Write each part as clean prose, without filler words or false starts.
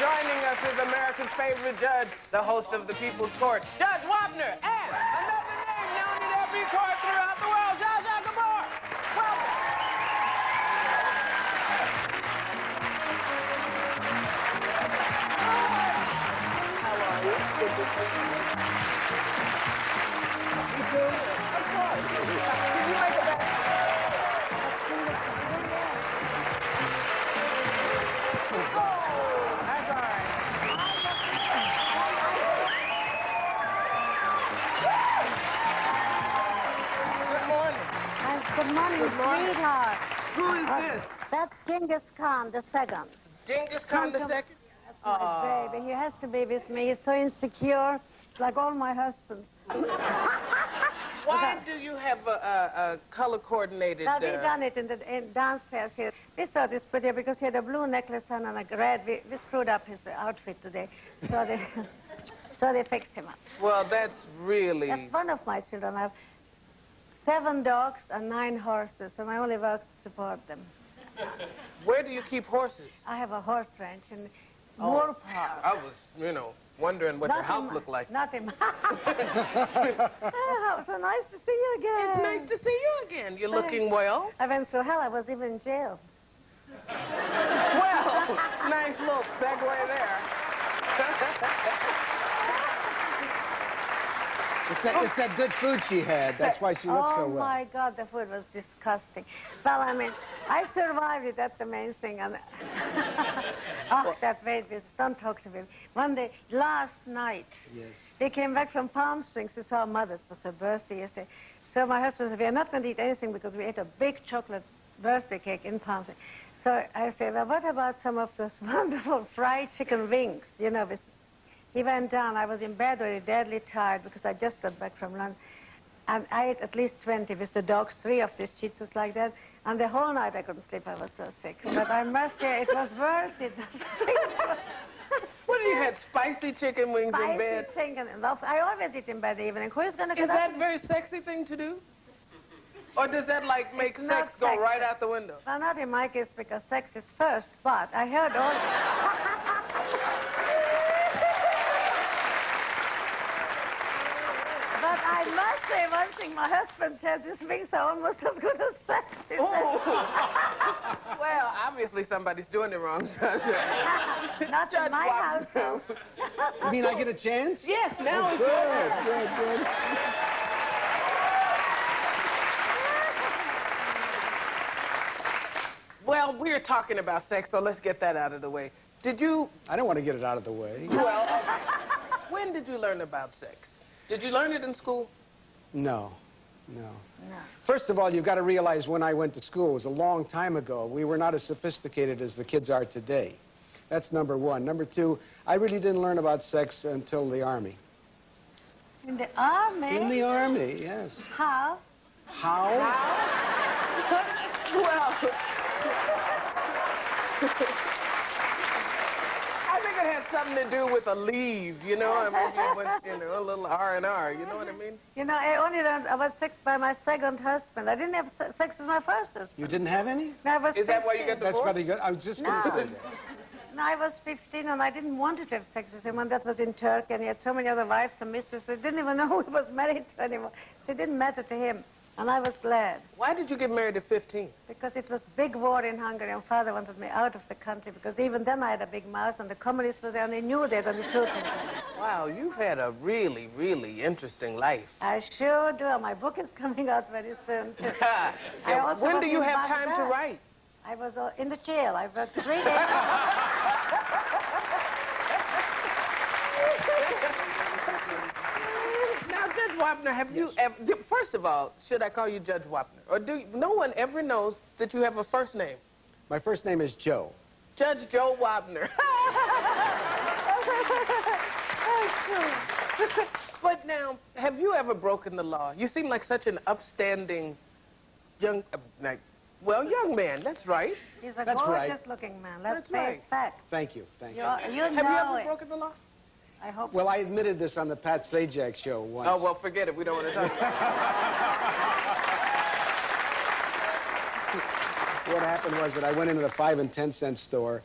Joining us is America's favorite judge, the host of the People's Court, Judge Wapner, and another name known in every court throughout the world, Judge Gabor. Welcome. How are you? Good to see you. You too? Of course. Did you make a bet? Good morning, sweetheart. Who is this? That's Genghis Khan the second. Genghis Khan the second? That's my baby. He has to be with me. He's so insecure, like all my husbands. Why do you have a color-coordinated... Well, we done it in downstairs here. We thought it's prettier because he had a blue necklace on and a red. We screwed up his outfit today, so they, so they fixed him up. Well, that's really... That's one of my children. I have 7 dogs and 9 horses, and I only work to support them. Where do you keep horses? I have a horse ranch in Moore Park. I was, wondering what your house looked like. Not in my Oh, so nice to see you again. It's nice to see you again. You're looking well. I went through hell. I was even in jail. Well, nice little segue there. It's that good food she had. That's why she looked so well. Oh, my God, the food was disgusting. Well, I mean, I survived it. That's the main thing. And oh, that weight, don't talk to me. One day, last night, yes, we came back from Palm Springs. We saw Mother. It was her birthday yesterday. So my husband said, we are not going to eat anything because we ate a big chocolate birthday cake in Palm Springs. So I said, well, what about some of those wonderful fried chicken wings, with... He went down. I was in bed already, deadly tired, because I just got back from London. And I ate at least 20 with the dogs, 3 of these Shih Tzus like that. And the whole night I couldn't sleep. I was so sick. But I must say, it was worth it. What, you had spicy chicken wings in bed? Spicy chicken. I always eat in bed evening. Who is going to get up? Is that a very sexy thing to do? Or does that, like, make sex go right out the window? Well, not in my case, because sex is first. But I heard all... But I must say one thing. My husband said these wings are almost as good as sex. Oh. Well, obviously somebody's doing it wrong, Judge. Not in my household. You mean I get a chance? Yes, now it's good. Well, we're talking about sex, so let's get that out of the way. Did you... I don't want to get it out of the way. Well, when did you learn about sex? Did you learn it in school? No. First of all, you've got to realize when I went to school, it was a long time ago. We were not as sophisticated as the kids are today. That's number one. Number two, I really didn't learn about sex until the Army. In the Army? In the Army, yes. How? How? Well... I think it had something to do with a leave, I mean, a little R&R, you know what I mean? I only learned about sex by my second husband. I didn't have sex with my first husband. You didn't have any? No, I was 15. Is that why you got divorced? That's probably good. I was just going to say that. No, I was 15, and I didn't want to have sex with him, and that was in Turkey, and he had so many other wives and mistresses. I didn't even know who he was married to anymore, so it didn't matter to him. And I was glad. Why did you get married at 15? Because it was big war in Hungary, and Father wanted me out of the country, because even then I had a big mouth, and the communists were there, and they knew they were going to shoot me. Wow, you've had a really, really interesting life. I sure do. My book is coming out very soon, too. When do you have time to write? I was in the jail. I worked 3 days. Now, Judge Wapner, have you ever... First of all, should I call you Judge Wapner? Or no one ever knows that you have a first name? My first name is Joe. Judge Joe Wapner. But now, have you ever broken the law? You seem like such an upstanding young man. That's right. He's a gorgeous-looking man. That's right. Fact. Thank you. Have you ever broken the law? I hope. Well, I admitted this on the Pat Sajak show once. Oh, well, forget it. We don't want to talk about it. What happened was that I went into the 5 and 10 cent store,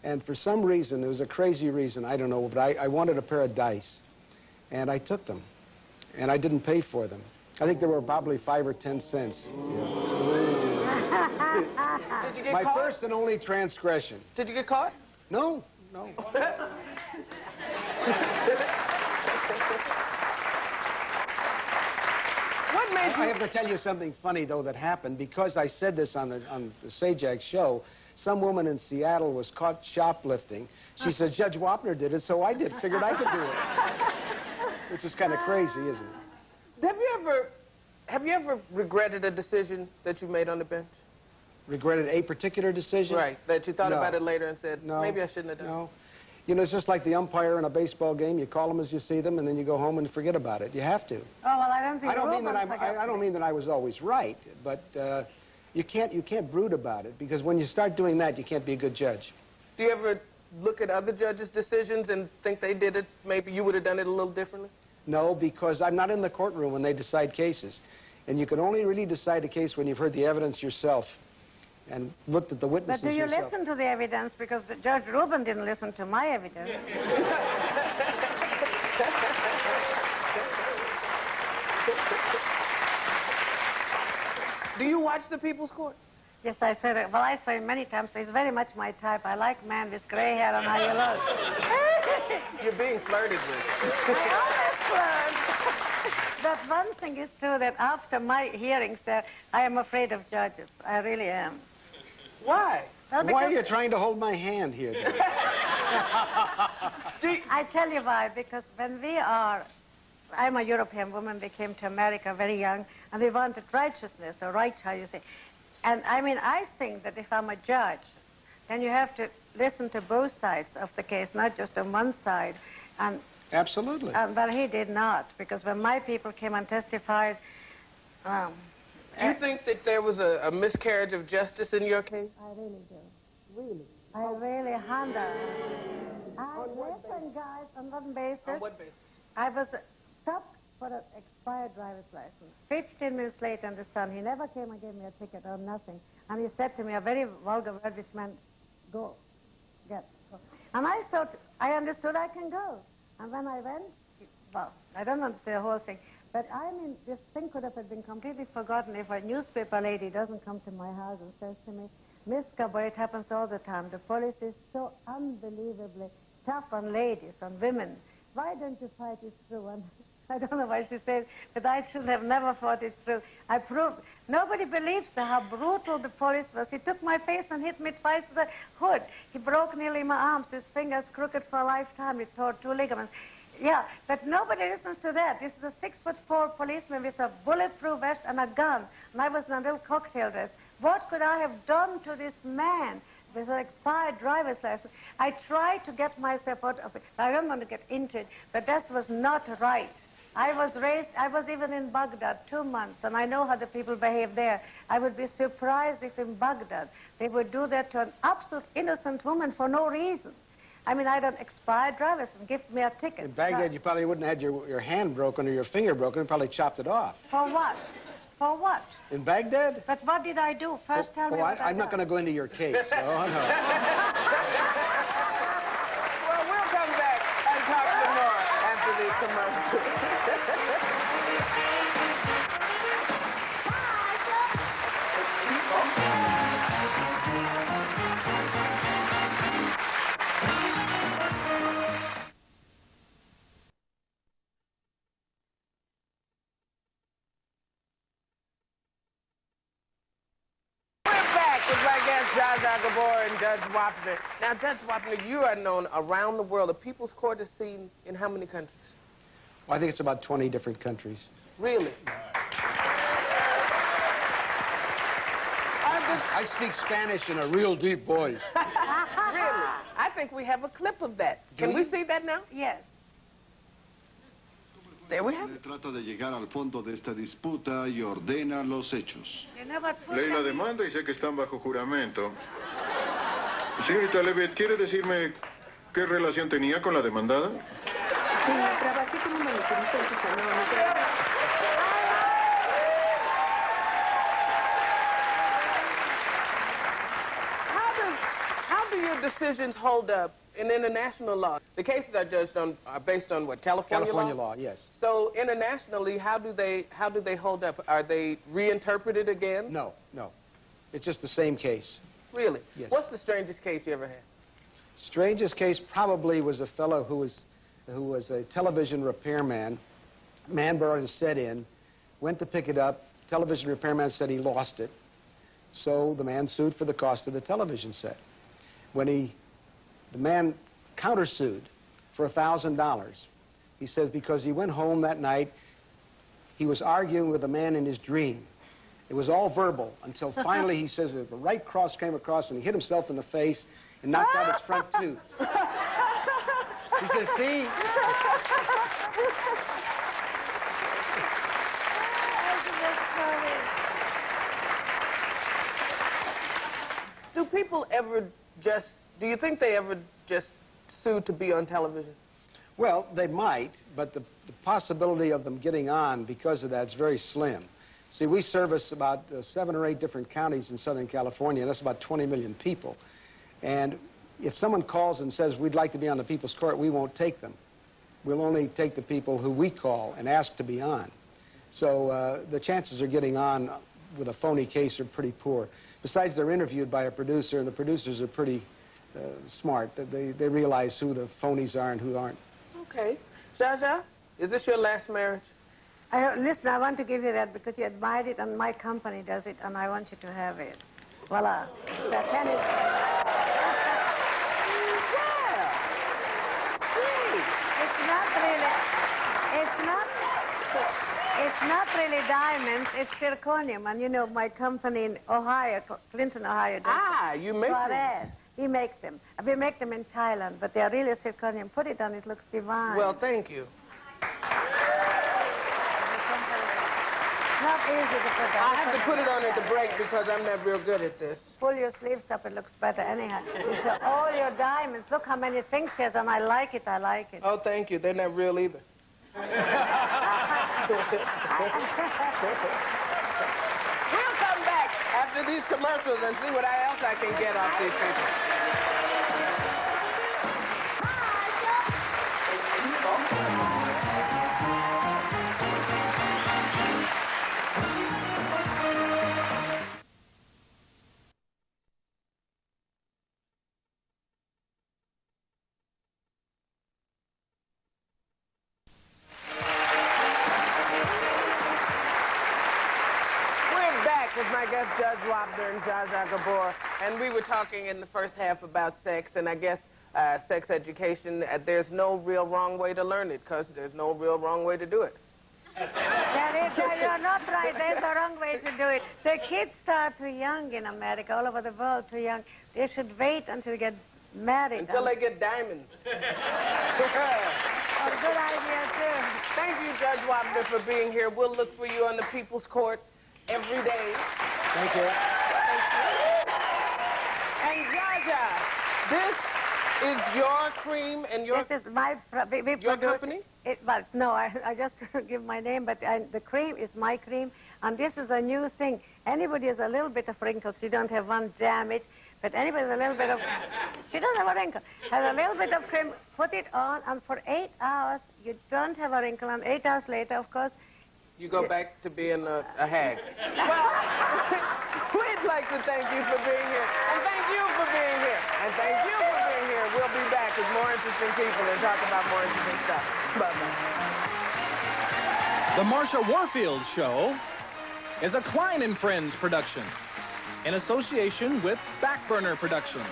And for some reason, it was a crazy reason, I don't know, but I wanted a pair of dice. And I took them. And I didn't pay for them. I think they were probably 5 or 10 cents. Did you get My caught? first and only transgression. Did you get caught? No, no. What made you... I have to tell you something funny, though, that happened. Because I said this on the Sajak show, some woman in Seattle was caught shoplifting. She said, Judge Wapner did it, so I did. Figured I could do it. Which is kind of crazy, isn't it? Have you ever regretted a decision that you made on the bench? Regretted a particular decision? Right, that you thought No. about it later and said, No. maybe I shouldn't have done it. No. You know, it's just like the umpire in a baseball game. You call them as you see them, and then you go home and forget about it. You have to. Oh, well, I don't think I don't mean that I was always right, but you can't brood about it, because when you start doing that, you can't be a good judge. Do you ever look at other judges' decisions and think they did it, maybe you would have done it a little differently? No, because I'm not in the courtroom when they decide cases. And you can only really decide a case when you've heard the evidence yourself and looked at the witnesses But do you yourself. listen to the evidence? Because Judge Rubin didn't listen to my evidence. Do you watch the People's Court? Yes, I said it. Well, I say many times, he's very much my type. I like man with gray hair and how you look. You're being flirted with. I always flirt. But one thing is true, that after my hearings there, I am afraid of judges. I really am. Why? Well, Why are because- you trying to hold my hand here? I tell you why, because when I'm a European woman, we came to America very young, and we wanted righteousness, or right, how you say. And I mean, I think that if I'm a judge, then you have to listen to both sides of the case, not just on one side. And Absolutely. but he did not, because when my people came and testified, You think that there was a miscarriage of justice in your case? I really do. Really? I really handle. Listen, guys, on one basis. On what basis? I was stopped for an expired driver's license. 15 minutes later in the sun, he never came and gave me a ticket or nothing. And he said to me a very vulgar word which meant, go, go. And I thought, I understood I can go. And when I went, well, I don't understand the whole thing, but I mean, this thing could have been completely forgotten if a newspaper lady doesn't come to my house and says to me, Miss Gabor, it happens all the time. The police is so unbelievably tough on ladies, on women. Why don't you fight it through? And I don't know why she said, but I should have never fought it through. I proved, nobody believes how brutal the police was. He took my face and hit me twice with the hood. He broke nearly my arms, his fingers crooked for a lifetime. He tore 2 ligaments. Yeah, but nobody listens to that. This is a 6'4" policeman with a bulletproof vest and a gun. And I was in a little cocktail dress. What could I have done to this man with an expired driver's license? I tried to get myself out of it. I don't want to get into it, but that was not right. I was even in Baghdad 2 months, and I know how the people behave there. I would be surprised if in Baghdad they would do that to an absolute innocent woman for no reason. I mean, I had an expired driver's and give me a ticket. In Baghdad, you probably wouldn't have had your hand broken or your finger broken. You probably chopped it off. For what? For what? In Baghdad? But what did I do? First tell me what I'm not going to go into your case. Oh, no. Well, we'll come back and talk some more after these commercials. Judge Gabor and Judge Wapner. Now, Judge Wapner, you are known around the world. The People's Court is seen in how many countries? Well, I think it's about 20 different countries. Really? I speak Spanish in a real deep voice. Really? I think we have a clip of that. Can we see that now? Yes. There we have it. Trata de llegar al fondo de esta disputa y ordena los hechos. You know what? Leí la demanda y sé que están bajo juramento. Señorita Levitt, ¿quiere decirme qué relación tenía con la demandada? Trabajé como manicurista en su salón. How do your decisions hold up in international law? The cases are judged on, are based on what, California law, yes. So internationally, how do they hold up? Are they reinterpreted again? No. It's just the same case. Really? Yes. What's the strangest case you ever had? Strangest case probably was a fellow who was a television repairman. Man brought his set in, went to pick it up. Television repairman said he lost it. So the man sued for the cost of the television set. The man countersued for $1,000. He says because he went home that night, he was arguing with a man in his dream. It was all verbal until finally he says that the right cross came across and he hit himself in the face and knocked out his front tooth. He says, see? Do people ever just, do you think they ever just sue to be on television? Well, they might, but the possibility of them getting on because of that is very slim. See, we service about 7 or 8 different counties in Southern California, and that's about 20 million people. And if someone calls and says, we'd like to be on the People's Court, we won't take them. We'll only take the people who we call and ask to be on. So the chances of getting on with a phony case are pretty poor. Besides, they're interviewed by a producer, and the producers are pretty smart. They realize who the phonies are and who aren't. Okay. Jaja, is this your last marriage? Listen, I want to give you that because you admired it, and my company does it, and I want you to have it. Voila. That is... It's not really diamonds, it's zirconium. And you know, my company in Ohio, Clinton, Ohio. You make them. We make them. We make them in Thailand, but they're really zirconium. Put it on, it looks divine. Well, thank you. Not easy to put on. I have to put it on at the break because I'm not real good at this. Pull your sleeves up, it looks better anyhow. You show all your diamonds. Look how many things she has on. I like it, I like it. Oh, thank you. They're not real either. We'll come back after these commercials and see what else I can get off these people. With my guest, Judge Wapner and Gabor, and we were talking in the first half about sex, and I guess sex education, there's no real wrong way to learn it, because there's no real wrong way to do it. You're not right. There's a wrong way to do it. The kids start too young in America, all over the world, too young. They should wait until they get married. Until they get diamonds. Oh, good idea, too. Thank you, Judge Wapner, for being here. We'll look for you on the People's Court every day. Thank you. Thank you. And Jaja, this is your cream and your... This is my... your company? No, I just give my name, but the cream is my cream, and this is a new thing. Anybody has a little bit of wrinkles, you don't have one damage, but anybody has a little bit of... She doesn't have a wrinkle. Has a little bit of cream, put it on, and for 8 hours, you don't have a wrinkle, and 8 hours later, of course... You go back to being a hag. Well, we'd like to thank you for being here. And thank you for being here. And thank you for being here. We'll be back with more interesting people and talk about more interesting stuff. Bye-bye. The Marsha Warfield Show is a Klein & Friends production in association with Backburner Productions.